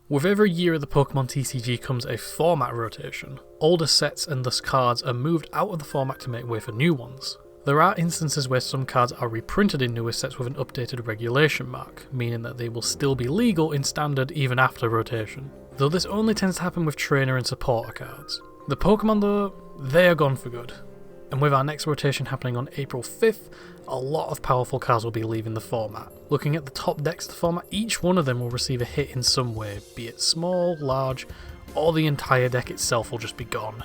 With every year of the Pokemon TCG comes a format rotation. Older sets and thus cards are moved out of the format to make way for new ones. There are instances where some cards are reprinted in newer sets with an updated regulation mark, meaning that they will still be legal in standard even after rotation. Though this only tends to happen with trainer and supporter cards. The Pokemon though, they are gone for good. And with our next rotation happening on April 5th, a lot of powerful cards will be leaving the format. Looking at the top decks of the format, each one of them will receive a hit in some way, be it small, large, or the entire deck itself will just be gone.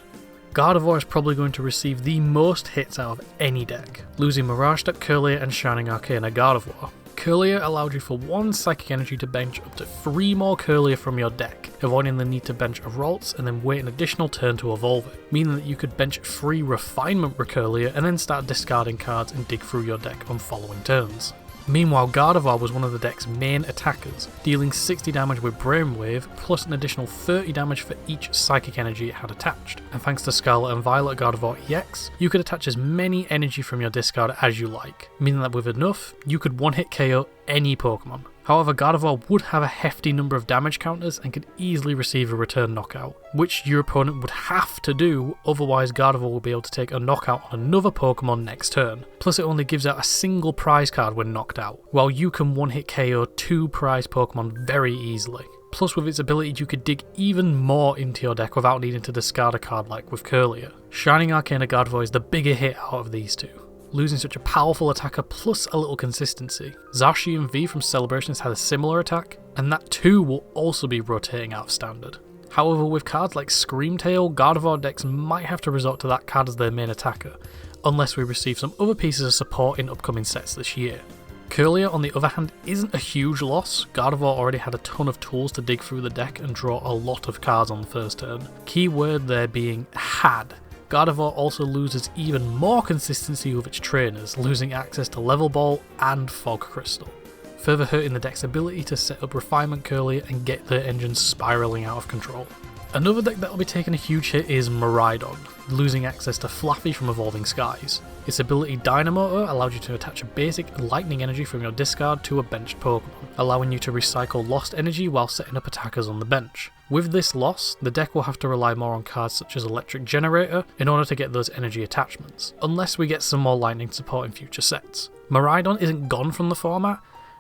Gardevoir is probably going to receive the most hits out of any deck, losing Mirage Step, Curlier and Shining Arcana Gardevoir. Curlier allowed you for 1 Psychic Energy to bench up to 3 more Curlier from your deck, avoiding the need to bench a Ralts and then wait an additional turn to evolve it, meaning that you could bench 3 Refinement Curlier and then start discarding cards and dig through your deck on following turns. Meanwhile, Gardevoir was one of the deck's main attackers, dealing 60 damage with Brainwave, plus an additional 30 damage for each Psychic Energy it had attached. And thanks to Scarlet and Violet Gardevoir EX, you could attach as many energy from your discard as you like, meaning that with enough, you could one-hit KO any Pokemon. However, Gardevoir would have a hefty number of damage counters and could easily receive a return knockout, which your opponent would have to do, otherwise Gardevoir will be able to take a knockout on another Pokemon next turn. Plus it only gives out a single prize card when knocked out, while you can one-hit KO 2 prize Pokemon very easily. Plus with its ability you could dig even more into your deck without needing to discard a card like with Curlier. Shining Arcana Gardevoir is the bigger hit out of these two, losing such a powerful attacker plus a little consistency. Zacian V from Celebrations had a similar attack, and that too will also be rotating out of standard. However, with cards like Screamtail, Gardevoir decks might have to resort to that card as their main attacker, unless we receive some other pieces of support in upcoming sets this year. Curlier, on the other hand, isn't a huge loss. Gardevoir already had a ton of tools to dig through the deck and draw a lot of cards on the first turn. Key word there being had. Gardevoir also loses even more consistency with its trainers, losing access to Level Ball and Fog Crystal, further hurting the deck's ability to set up Refinement Curlier and get their engines spiralling out of control. Another deck that will be taking a huge hit is Miraidon, losing access to Flaffy from Evolving Skies. Its ability Dynamotor allows you to attach a basic lightning energy from your discard to a benched Pokemon, allowing you to recycle lost energy while setting up attackers on the bench. With this loss, the deck will have to rely more on cards such as Electric Generator in order to get those energy attachments, unless we get some more lightning support in future sets. Miraidon isn't gone from the format,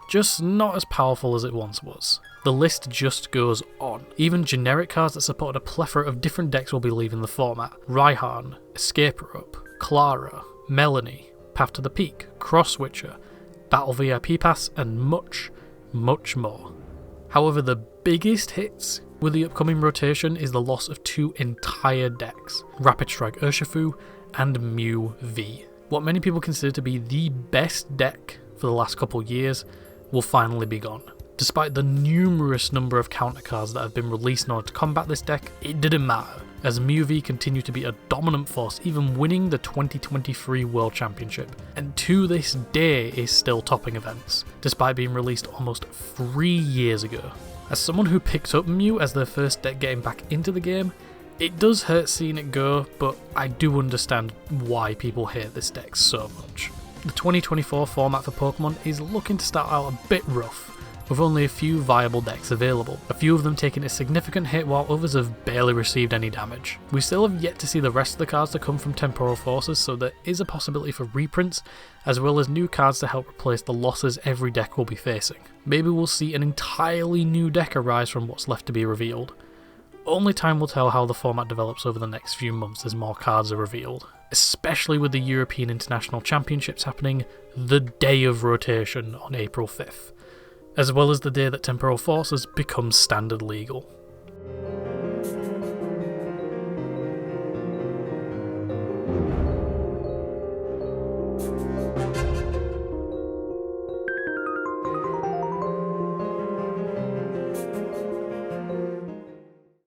just not as powerful as it once was. The list just goes on. Even generic cards that supported a plethora of different decks will be leaving the format. Raihan, Escape Rope, Clara, Melanie, Path to the Peak, Cross Switcher, Battle VIP Pass, and much, much more. However, the biggest hits with the upcoming rotation is the loss of 2 entire decks, Rapid Strike Urshifu and Mew V. What many people consider to be the best deck for the last couple years will finally be gone. Despite the numerous number of counter cards that have been released in order to combat this deck, it didn't matter, as Mew V continued to be a dominant force, even winning the 2023 World Championship, and to this day is still topping events, despite being released almost 3 years ago. As someone who picked up Mew as their first deck getting back into the game, it does hurt seeing it go, but I do understand why people hate this deck so much. The 2024 format for Pokemon is looking to start out a bit rough, with only a few viable decks available, a few of them taking a significant hit while others have barely received any damage. We still have yet to see the rest of the cards to come from Temporal Forces, so there is a possibility for reprints, as well as new cards to help replace the losses every deck will be facing. Maybe we'll see an entirely new deck arise from what's left to be revealed. Only time will tell how the format develops over the next few months as more cards are revealed, especially with the European International Championships happening the day of rotation on April 5th. As well as the day that Temporal Forces becomes standard legal.